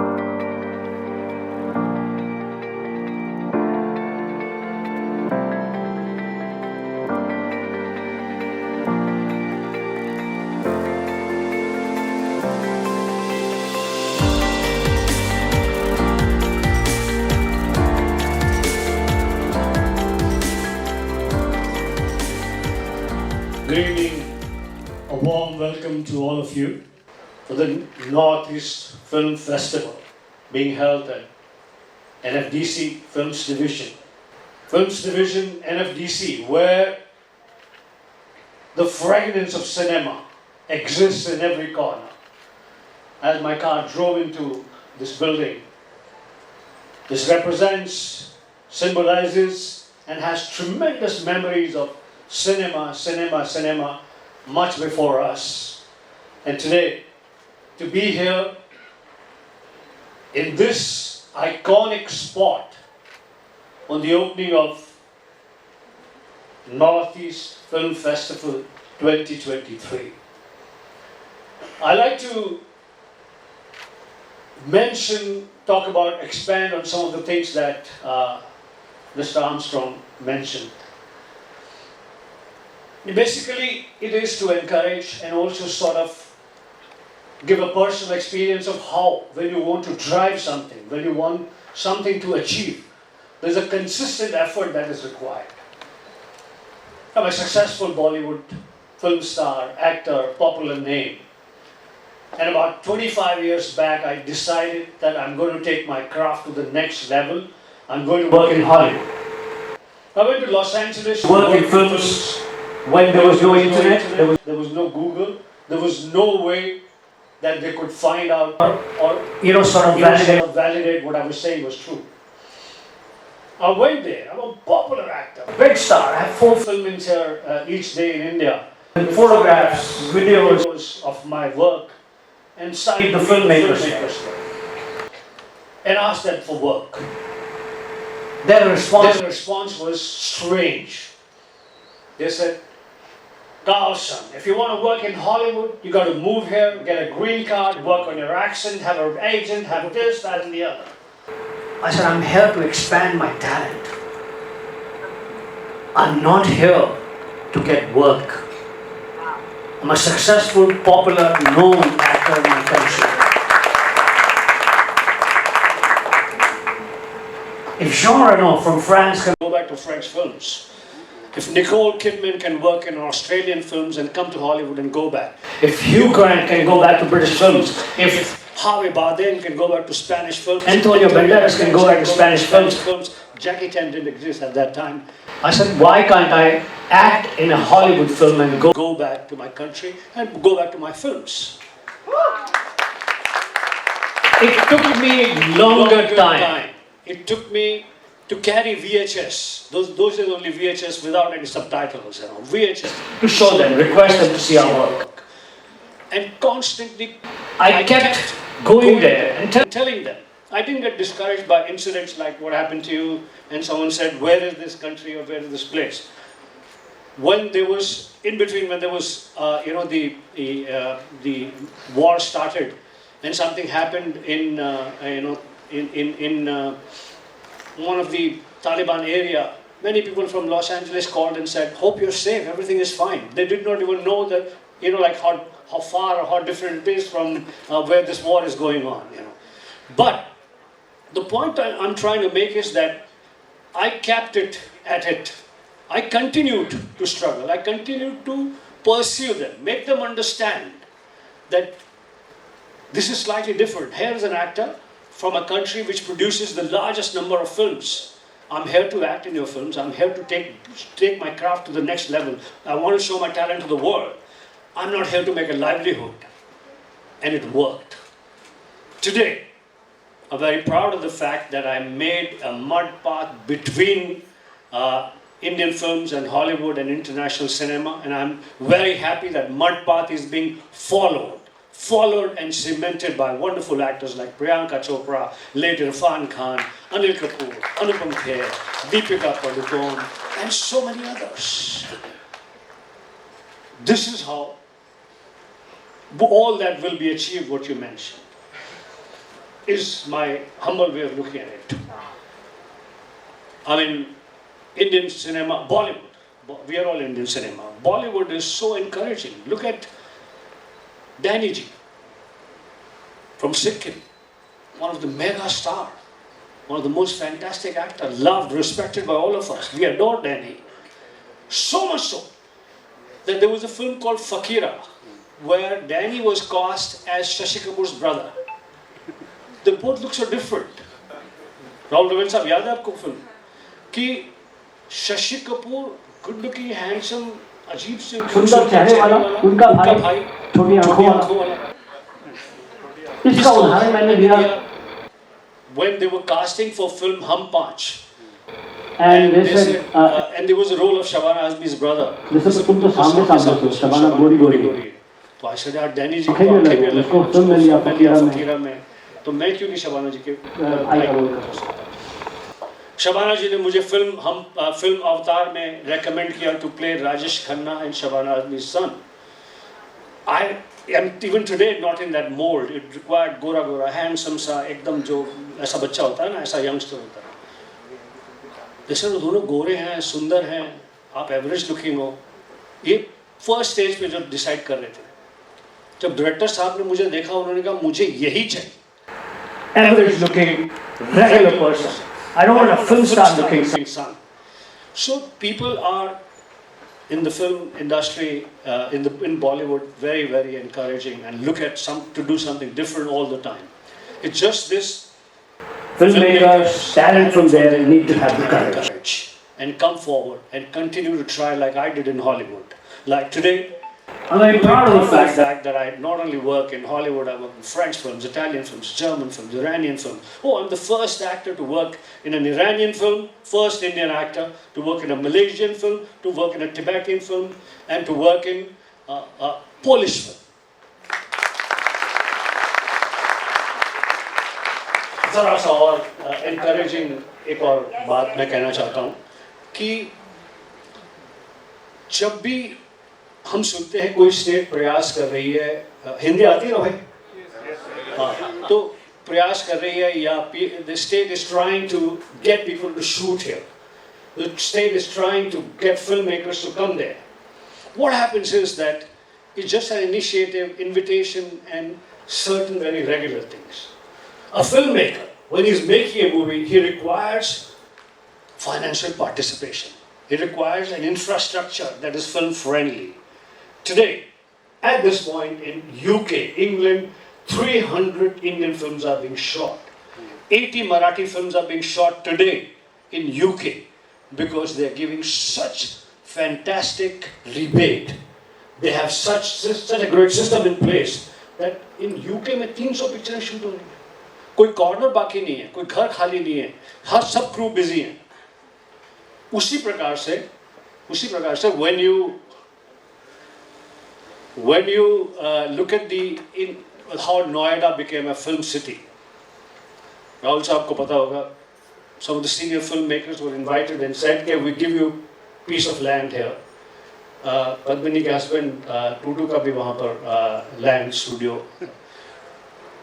Good evening, a warm welcome to all of you for the Northeast Film Festival being held at NFDC Films Division. Films Division NFDC, where the fragrance of cinema exists in every corner. As my car drove into this building, this represents, symbolizes, and has tremendous memories of cinema, much before us. And today, to be here in this iconic spot on the opening of Northeast Film Festival 2023. I like to talk about, expand on some of the things that Mr. Armstrong mentioned. Basically, it is to encourage and also sort of give a personal experience of how, when you want to drive something, when you want something to achieve, there's a consistent effort that is required. I'm a successful Bollywood film star, actor, popular name. And about 25 years back, I decided that I'm going to take my craft to the next level. I'm going to work in Hollywood. I went to Los Angeles to work in films. When there was no internet, there was no Google, there was no way that they could find out or validate what I was saying was true. I went there. I'm a popular actor, big star. I have 4 filmings here each day in India. And photographs, videos of my work, and studied the filmmakers and asked them for work. Their response was strange. They said, Gulshan, if you want to work in Hollywood, you got to move here, get a green card, work on your accent, have an agent, have this, that, and the other. I said, I'm here to expand my talent. I'm not here to get work. I'm a successful, popular, known actor in my country. If Jean Reno from France can go back to French films, if Nicole Kidman can work in Australian films and come to Hollywood and go back, if Hugh Grant can go back to British films, if Javier Bardem can go back to Spanish films, Antonio Banderas can go back to Spanish films, Jackie Chan didn't exist at that time. I said, why can't I act in a Hollywood film and go back to my country and go back to my films? It took me a longer time. It took me to carry VHS, those are only VHS without any subtitles, VHS, to show them, request them to see our work. And constantly, I kept going there and telling them. I didn't get discouraged by incidents like what happened to you, and someone said, where is this country or where is this place? When there was, in between, when there was, the war started, and something happened in, one of the Taliban area, many people from Los Angeles called and said, hope you're safe, everything is fine. They did not even know that, like how far or how different it is from where this war is going on, But the point I'm trying to make is that I kept it at it. I continued to struggle. I continued to pursue them, make them understand that this is slightly different. Here is an actor from a country which produces the largest number of films. I'm here to act in your films. I'm here to take my craft to the next level. I want to show my talent to the world. I'm not here to make a livelihood. And it worked. Today, I'm very proud of the fact that I made a mud path between Indian films and Hollywood and international cinema. And I'm very happy that mud path is being followed and cemented by wonderful actors like Priyanka Chopra, late Irfan Khan, Anil Kapoor, Anupam Kher, Deepika Padukone, and so many others. This is how all that will be achieved, what you mentioned. is my humble way of looking at it. I mean, Indian cinema, Bollywood, we are all Indian cinema. Bollywood is so encouraging. Look at Danny ji from Sikkim, one of the mega star, one of the most fantastic actors, loved, respected by all of us. We adore Danny. So much so that there was a film called Fakira, where Danny was cast as Shashi Kapoor's brother. They both look so different. Rahul Ravel साहब याद है आपको film कि Shashi Kapoor good looking handsome अजीब से सुंदर चेहरे वाला उनका भाई छोटी आंखों वाला इसका उदाहरण मैंने दिया when they were casting for film Hum Panch and they said and there was a role of Shabana Azmi's brother जैसे तुम तो सामने तो शबाना गोरी तो I said यार डैनी जी को फिल्म में लिया फकीरा में तो मैं क्यों नहीं शबाना जी के शबाना जी ने मुझे फिल्म अवतार में रेकमेंड किया to play Rajesh Khanna and Shabana Azmi's son. I am even today not in that mold. It required गोरा handsome सा एकदम जो ऐसा बच्चा होता है ना, ऐसा यंगस्टर होता है. जैसे वो दोनों गोरे हैं, सुंदर हैं, आप एवरेज लुकिंग हो. ये फर्स्ट स्टेज पे जब डिसाइड कर रहे थे, जब डायरेक्टर साहब ने मुझे देखा, उन्होंने कहा मुझे यही चाहिए. Average looking, regular person. I don't want a film star looking son. So people are in the film industry, in Bollywood, very, very encouraging and look at to do something different all the time. It's just this filmmakers, talent from there, need to have the courage and come forward and continue to try like I did in Hollywood. Like today, I'm very proud of the fact that I not only work in Hollywood, I work in French films, Italian films, German films, Iranian films. Oh, I'm the first actor to work in an Iranian film, first Indian actor to work in a Malaysian film, to work in a Tibetan film, and to work in a Polish film. ज़रा सा और encouraging एक और बात मैं कहना चाहता हूँ कि जब भी हम सुनते हैं कोई स्टेट प्रयास कर रही है, हिंदी आती है ना भाई? हाँ, तो प्रयास कर रही है या the state is trying to get people to shoot here. The state is trying to get filmmakers to come there. What happens is that it's just an initiative, invitation, and certain very regular things. A filmmaker, when he's making a movie, he requires financial participation. He requires an infrastructure that is film friendly. Today, at this point in UK, England, 300 Indian films are being shot. 80 Marathi films are being shot today in UK because they are giving such fantastic rebate. They have such a great system in place that in UK में 300 पिक्चरें shoot हो रही हैं. कोई corner बाकी नहीं है, कोई घर खाली नहीं है, हर सब क्रू बिजी हैं. उसी प्रकार से when you look at how Noida became a film city, Rahul साहब को पता होगा, some of the senior filmmakers were invited and said, "Okay, we give you piece of land here." Padmini के husband Tutu का भी वहाँ पर land studio,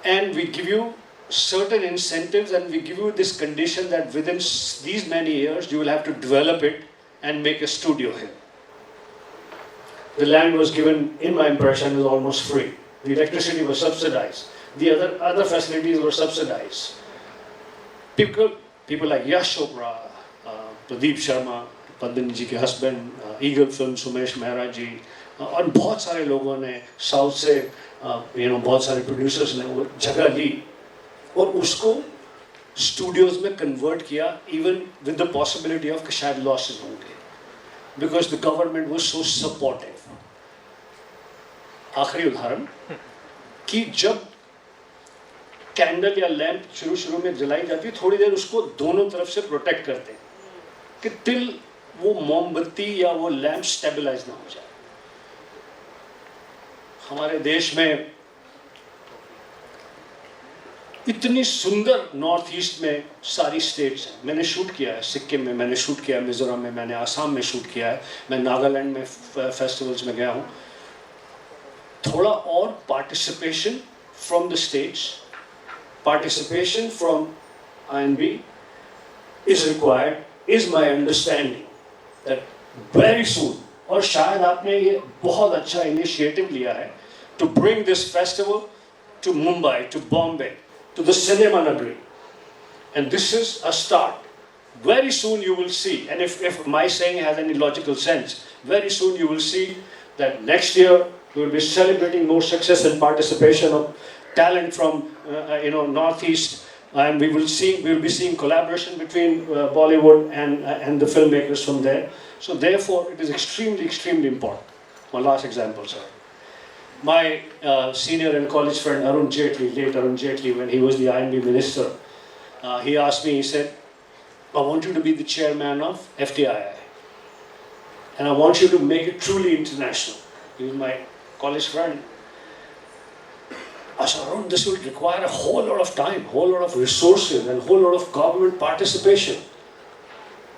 and we give you certain incentives and we give you this condition that within these many years you will have to develop it and make a studio here. The land was given, in my impression, was almost free. The electricity was subsidized. The other facilities were subsidized. People like Yash Chopra, Pradeep Sharma, Padmini ji के husband, Eagle Film, Sumesh Mehra ji, और बहुत सारे लोगों ने south से बहुत सारे producers ने वो जगह ली और उसको स्टूडियोज में कन्वर्ट किया, even with the possibility of कि शायद लॉसेस होंगे, because the government was so supportive. आखिरी उदाहरण कि जब कैंडल या लैंप शुरू में जलाई जाती है, थोड़ी देर उसको दोनों तरफ से प्रोटेक्ट करते हैं कि तिल वो मोमबत्ती या वो लैंप स्टेबलाइज ना हो जाए. हमारे देश में इतनी सुंदर नॉर्थ ईस्ट में सारी स्टेट्स हैं. मैंने शूट किया है सिक्किम में, मैंने शूट किया है मिजोरम में, मैंने आसाम में शूट किया है, मैं नागालैंड में फेस्टिवल्स में गया हूँ. थोड़ा और participation from the states, participation from INB is required, is my understanding that very soon, और शायद आपने ये बहुत अच्छा initiative लिया है to bring this festival to Mumbai, to Bombay, to the cinema nagari. And this is a start. Very soon you will see, and if my saying has any logical sense, very soon you will see that next year we will be celebrating more success and participation of talent from Northeast, and we will be seeing collaboration between Bollywood and the filmmakers from there. So therefore, it is extremely, extremely important. My last example, sir. My senior and college friend Arun Jaitley, late Arun Jaitley, when he was the INB minister, he asked me, he said, I want you to be the chairman of FTII. And I want you to make it truly international. He was my college friend. I said, Arun, this will require a whole lot of time, whole lot of resources, and a whole lot of government participation.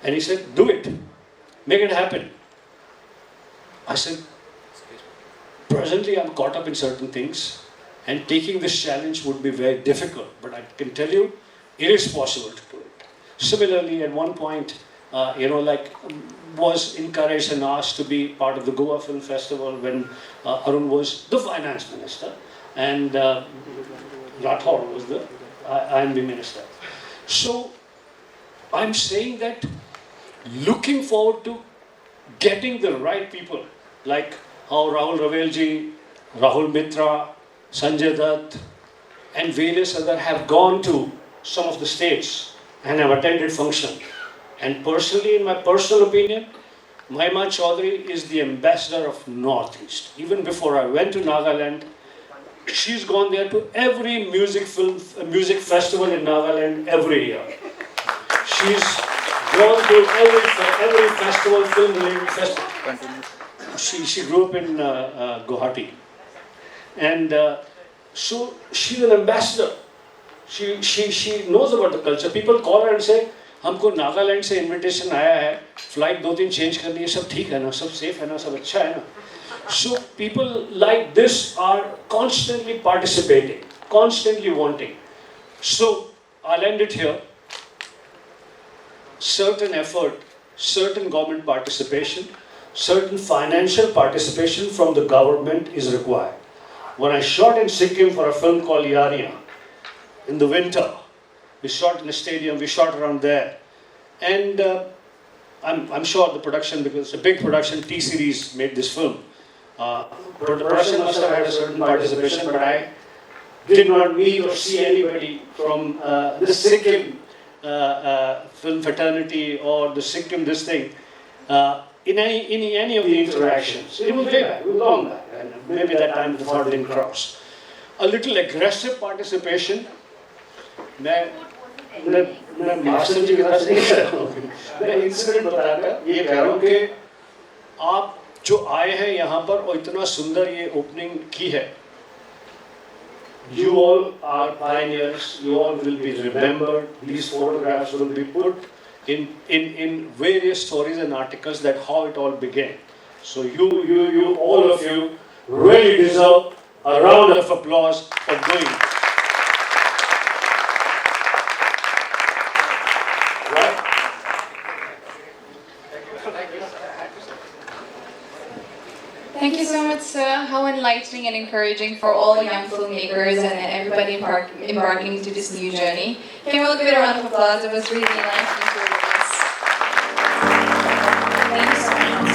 And he said, do it. Make it happen. I said, presently I'm caught up in certain things, and taking this challenge would be very difficult, but I can tell you, it is possible to do it. Similarly, at one point, was encouraged and asked to be part of the Goa Film Festival when Arun was the finance minister, and Rathod was the INB minister. So, I'm saying that looking forward to getting the right people, like how Rahul Ravelji, Rahul Mitra, Sanjay Dutt, and various others have gone to some of the states and have attended function. And personally, in my personal opinion, Mahima Chaudhary is the ambassador of Northeast. Even before I went to Nagaland, she's gone there to every music festival in Nagaland every year. She's gone to every festival, film-related festival. She grew up in Guwahati. And so she's an ambassador. She knows about the culture. People call her and say, हमको नागालैंड से invitation आया है, flight 2-3 change करनी है, सब ठीक है ना, सब सेफ है ना, सब अच्छा है ना. So people like this are constantly participating, constantly wanting. So I'll end it here. Certain effort, certain government participation, certain financial participation from the government is required. When I shot in Sikkim for a film called Yariyan, in the winter, we shot in a stadium, we shot around there. And I'm sure the production, because it's a big production, T-Series made this film. The production must have had a certain participation, but I did not meet or see anybody from the Sikkim film fraternity or the Sikkim this thing in any of the interactions. It was way back, it was long back, and maybe that time the thought didn't cross. A little aggressive participation. मैं master जी की तरफ से नहीं कह रहा हूँ, मैं incident बताकर ये कह रहा हूँ कि आप जो आए हैं यहाँ पर और इतना सुंदर ये ओपनिंग की है, you all are pioneers, you all will be remembered, these photographs will be put in various stories and articles that how it all began. So you all of you really deserve a round of applause for doing it. Thank you so much, sir. How enlightening and encouraging for all young filmmakers and everybody embarking into this new journey. Can we all give it a round of applause? It was really enlightening for us. Thank you so much.